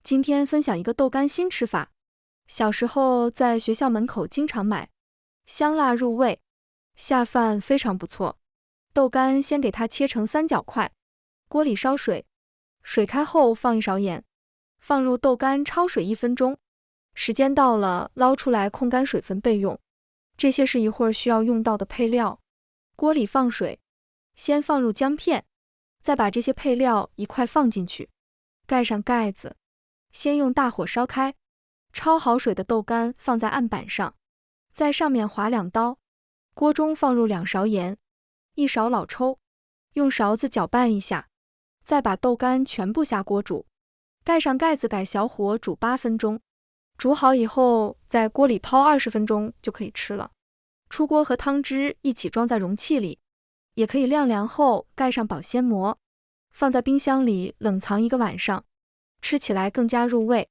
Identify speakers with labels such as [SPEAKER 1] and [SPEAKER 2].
[SPEAKER 1] 今天分享一个豆干新吃法。小时候在学校门口经常买，香辣入味，下饭非常不错。豆干先给它切成三角块，锅里烧水，水开后放一勺盐，放入豆干焯水1分钟，时间到了捞出来控干水分备用。这些是一会儿需要用到的配料。锅里放水，先放入姜片，再把这些配料一块放进去，盖上盖子，先用大火烧开。焯好水的豆干放在案板上，在上面划2刀。锅中放入2勺盐，1勺老抽，用勺子搅拌一下，再把豆干全部下锅煮，盖上盖子改小火煮8分钟。煮好以后，在锅里泡20分钟就可以吃了。出锅和汤汁一起装在容器里，也可以晾凉后盖上保鲜膜，放在冰箱里冷藏1个晚上，吃起来更加入味。